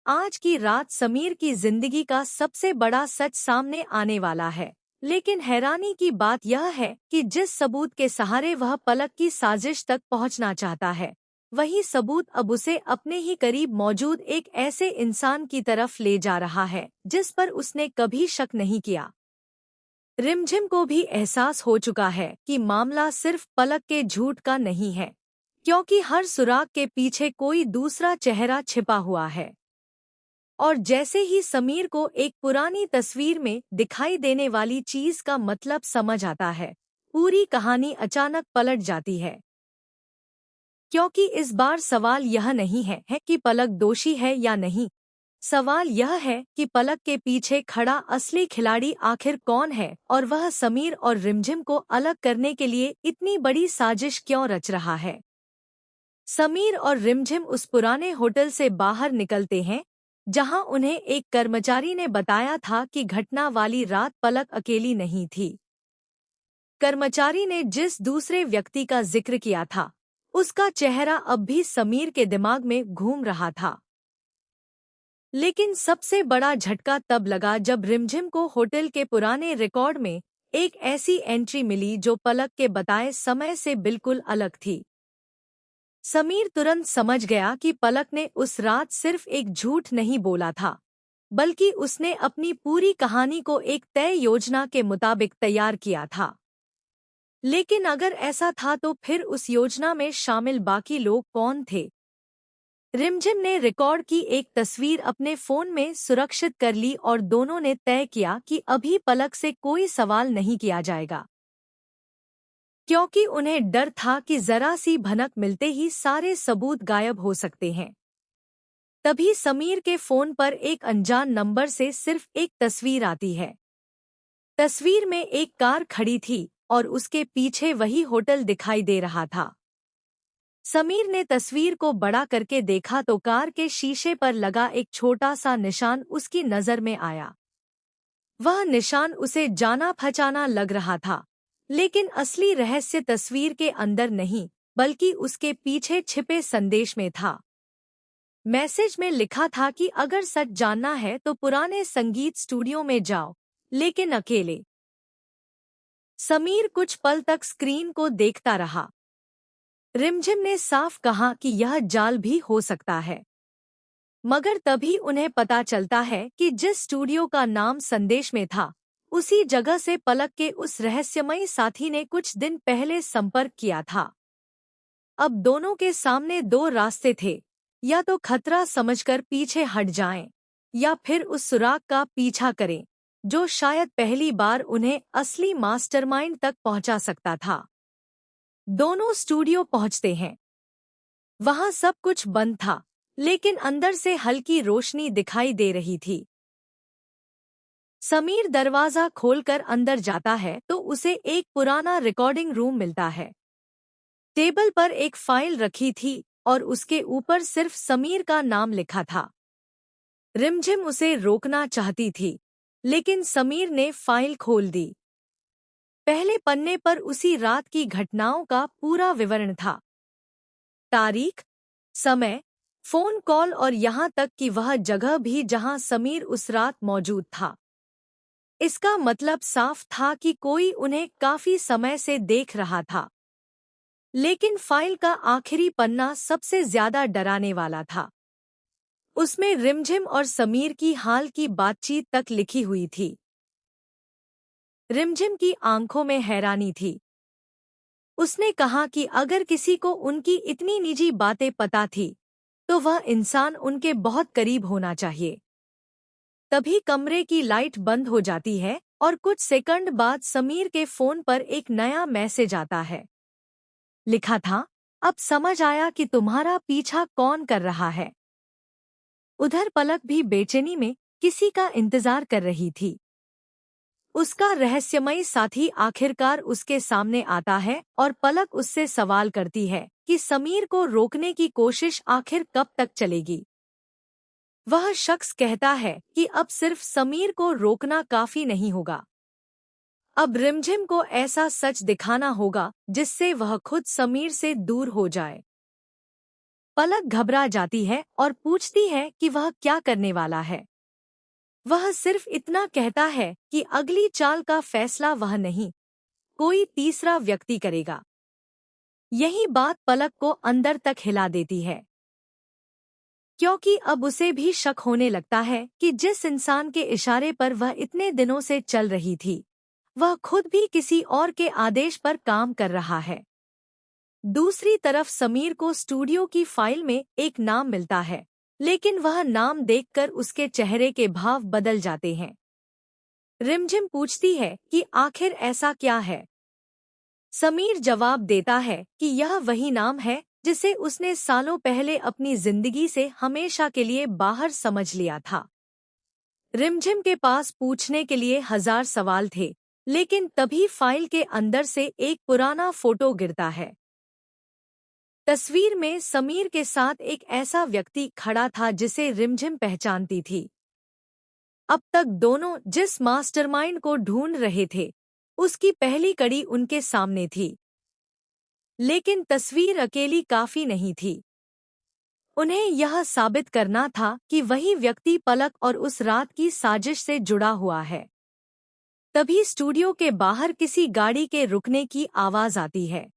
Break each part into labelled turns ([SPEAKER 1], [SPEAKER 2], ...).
[SPEAKER 1] आज की रात समीर की जिंदगी का सबसे बड़ा सच सामने आने वाला है। लेकिन हैरानी की बात यह है कि जिस सबूत के सहारे वह पलक की साजिश तक पहुंचना चाहता है, वही सबूत अब उसे अपने ही करीब मौजूद एक ऐसे इंसान की तरफ ले जा रहा है जिस पर उसने कभी शक नहीं किया। रिमझिम को भी एहसास हो चुका है कि मामला सिर्फ पलक के झूठ का नहीं है, क्योंकि हर सुराग के पीछे कोई दूसरा चेहरा छिपा हुआ है। और जैसे ही समीर को एक पुरानी तस्वीर में दिखाई देने वाली चीज का मतलब समझ आता है, पूरी कहानी अचानक पलट जाती है। क्योंकि इस बार सवाल यह नहीं है कि पलक दोषी है या नहीं। सवाल यह है कि पलक के पीछे खड़ा असली खिलाड़ी आखिर कौन है, और वह समीर और रिमझिम को अलग करने के लिए इतनी बड़ी साजिश क्यों रच रहा है। समीर और रिमझिम उस पुराने होटल से बाहर निकलते हैं जहां उन्हें एक कर्मचारी ने बताया था कि घटना वाली रात पलक अकेली नहीं थी। कर्मचारी ने जिस दूसरे व्यक्ति का जिक्र किया था, उसका चेहरा अब भी समीर के दिमाग में घूम रहा था। लेकिन सबसे बड़ा झटका तब लगा जब रिमझिम को होटल के पुराने रिकॉर्ड में एक ऐसी एंट्री मिली जो पलक के बताए समय से बिल्कुल अलग थी। समीर तुरंत समझ गया कि पलक ने उस रात सिर्फ एक झूठ नहीं बोला था, बल्कि उसने अपनी पूरी कहानी को एक तय योजना के मुताबिक तैयार किया था। लेकिन अगर ऐसा था तो फिर उस योजना में शामिल बाकी लोग कौन थे? रिमझिम ने रिकॉर्ड की एक तस्वीर अपने फोन में सुरक्षित कर ली और दोनों ने तय किया कि अभी पलक से कोई सवाल नहीं किया जाएगा, क्योंकि उन्हें डर था कि जरा सी भनक मिलते ही सारे सबूत गायब हो सकते हैं। तभी समीर के फोन पर एक अनजान नंबर से सिर्फ एक तस्वीर आती है। तस्वीर में एक कार खड़ी थी और उसके पीछे वही होटल दिखाई दे रहा था। समीर ने तस्वीर को बड़ा करके देखा तो कार के शीशे पर लगा एक छोटा सा निशान उसकी नजर में आया। वह निशान उसे जाना पहचाना लग रहा था, लेकिन असली रहस्य तस्वीर के अंदर नहीं, बल्कि उसके पीछे छिपे संदेश में था। मैसेज में लिखा था कि अगर सच जानना है तो पुराने संगीत स्टूडियो में जाओ, लेकिन अकेले। समीर कुछ पल तक स्क्रीन को देखता रहा। रिमझिम ने साफ कहा कि यह जाल भी हो सकता है, मगर तभी उन्हें पता चलता है कि जिस स्टूडियो का नाम संदेश में था, उसी जगह से पलक के उस रहस्यमयी साथी ने कुछ दिन पहले संपर्क किया था। अब दोनों के सामने दो रास्ते थे, या तो खतरा समझकर पीछे हट जाएं, या फिर उस सुराग का पीछा करें जो शायद पहली बार उन्हें असली मास्टरमाइंड तक पहुंचा सकता था। दोनों स्टूडियो पहुंचते हैं। वहां सब कुछ बंद था, लेकिन अंदर से हल्की रोशनी दिखाई दे रही थी। समीर दरवाजा खोलकर अंदर जाता है तो उसे एक पुराना रिकॉर्डिंग रूम मिलता है। टेबल पर एक फाइल रखी थी और उसके ऊपर सिर्फ समीर का नाम लिखा था। रिमझिम उसे रोकना चाहती थी, लेकिन समीर ने फाइल खोल दी। पहले पन्ने पर उसी रात की घटनाओं का पूरा विवरण था। तारीख, समय, फोन कॉल और यहाँ तक कि वह जगह भी जहां समीर उस रात मौजूद था। इसका मतलब साफ था कि कोई उन्हें काफी समय से देख रहा था। लेकिन फाइल का आखिरी पन्ना सबसे ज्यादा डराने वाला था। उसमें रिमझिम और समीर की हाल की बातचीत तक लिखी हुई थी। रिमझिम की आंखों में हैरानी थी। उसने कहा कि अगर किसी को उनकी इतनी निजी बातें पता थी, तो वह इंसान उनके बहुत करीब होना चाहिए। तभी कमरे की लाइट बंद हो जाती है और कुछ सेकंड बाद समीर के फोन पर एक नया मैसेज आता है। लिखा था, अब समझ आया कि तुम्हारा पीछा कौन कर रहा है। उधर पलक भी बेचैनी में किसी का इंतजार कर रही थी। उसका रहस्यमयी साथी आखिरकार उसके सामने आता है और पलक उससे सवाल करती है कि समीर को रोकने की कोशिश आखिर कब तक चलेगी। वह शख्स कहता है कि अब सिर्फ समीर को रोकना काफी नहीं होगा। अब रिमझिम को ऐसा सच दिखाना होगा जिससे वह खुद समीर से दूर हो जाए। पलक घबरा जाती है और पूछती है कि वह क्या करने वाला है। वह सिर्फ इतना कहता है कि अगली चाल का फैसला वह नहीं, कोई तीसरा व्यक्ति करेगा। यही बात पलक को अंदर तक हिला देती है, क्योंकि अब उसे भी शक होने लगता है कि जिस इंसान के इशारे पर वह इतने दिनों से चल रही थी, वह खुद भी किसी और के आदेश पर काम कर रहा है। दूसरी तरफ समीर को स्टूडियो की फाइल में एक नाम मिलता है, लेकिन वह नाम देखकर उसके चेहरे के भाव बदल जाते हैं। रिमझिम पूछती है कि आखिर ऐसा क्या है। समीर जवाब देता है कि यह वही नाम है जिसे उसने सालों पहले अपनी जिंदगी से हमेशा के लिए बाहर समझ लिया था। रिमझिम के पास पूछने के लिए 1000 सवाल थे, लेकिन तभी फाइल के अंदर से एक पुराना फोटो गिरता है। तस्वीर में समीर के साथ एक ऐसा व्यक्ति खड़ा था जिसे रिमझिम पहचानती थी। अब तक दोनों जिस मास्टरमाइंड को ढूंढ रहे थे, उसकी पहली कड़ी उनके सामने थी। लेकिन तस्वीर अकेली काफी नहीं थी। उन्हें यह साबित करना था कि वही व्यक्ति पलक और उस रात की साजिश से जुड़ा हुआ है। तभी स्टूडियो के बाहर किसी गाड़ी के रुकने की आवाज आती है।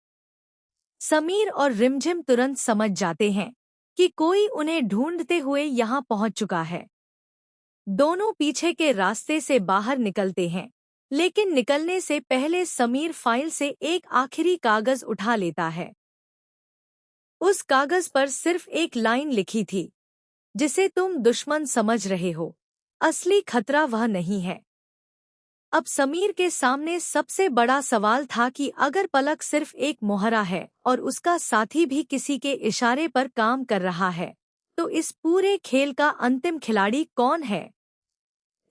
[SPEAKER 1] समीर और रिमझिम तुरंत समझ जाते हैं कि कोई उन्हें ढूंढते हुए यहाँ पहुंच चुका है। दोनों पीछे के रास्ते से बाहर निकलते हैं, लेकिन निकलने से पहले समीर फाइल से एक आखिरी कागज उठा लेता है। उस कागज पर सिर्फ एक लाइन लिखी थी, जिसे तुम दुश्मन समझ रहे हो, असली खतरा वह नहीं है। अब समीर के सामने सबसे बड़ा सवाल था कि अगर पलक सिर्फ एक मोहरा है और उसका साथी भी किसी के इशारे पर काम कर रहा है, तो इस पूरे खेल का अंतिम खिलाड़ी कौन है?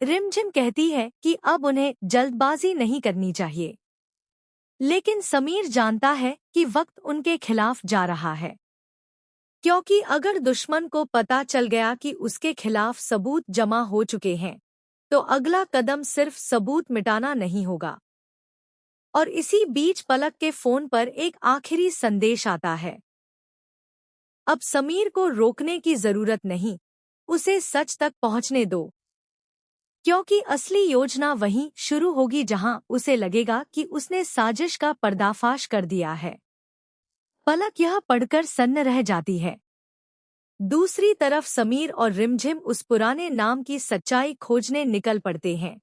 [SPEAKER 1] रिमझिम कहती है कि अब उन्हें जल्दबाजी नहीं करनी चाहिए, लेकिन समीर जानता है कि वक्त उनके खिलाफ जा रहा है, क्योंकि अगर दुश्मन को पता चल गया कि उसके खिलाफ सबूत जमा हो चुके हैं, तो अगला कदम सिर्फ सबूत मिटाना नहीं होगा। और इसी बीच पलक के फोन पर एक आखिरी संदेश आता है। अब समीर को रोकने की जरूरत नहीं, उसे सच तक पहुंचने दो, क्योंकि असली योजना वहीं शुरू होगी जहां उसे लगेगा कि उसने साजिश का पर्दाफाश कर दिया है। पलक यह पढ़कर सन्न रह जाती है। दूसरी तरफ समीर और रिमझिम उस पुराने नाम की सच्चाई खोजने निकल पड़ते हैं,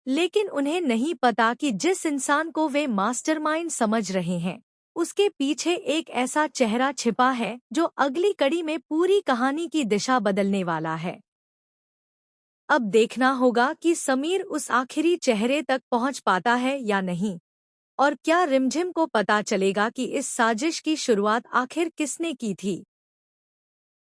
[SPEAKER 1] लेकिन उन्हें नहीं पता कि जिस इंसान को वे मास्टरमाइंड समझ रहे हैं, उसके पीछे एक ऐसा चेहरा छिपा है जो अगली कड़ी में पूरी कहानी की दिशा बदलने वाला है। अब देखना होगा कि समीर उस आखिरी चेहरे तक पहुंच पाता है या नहीं, और क्या रिमझिम को पता चलेगा कि इस साजिश की शुरुआत आखिर किसने की थी।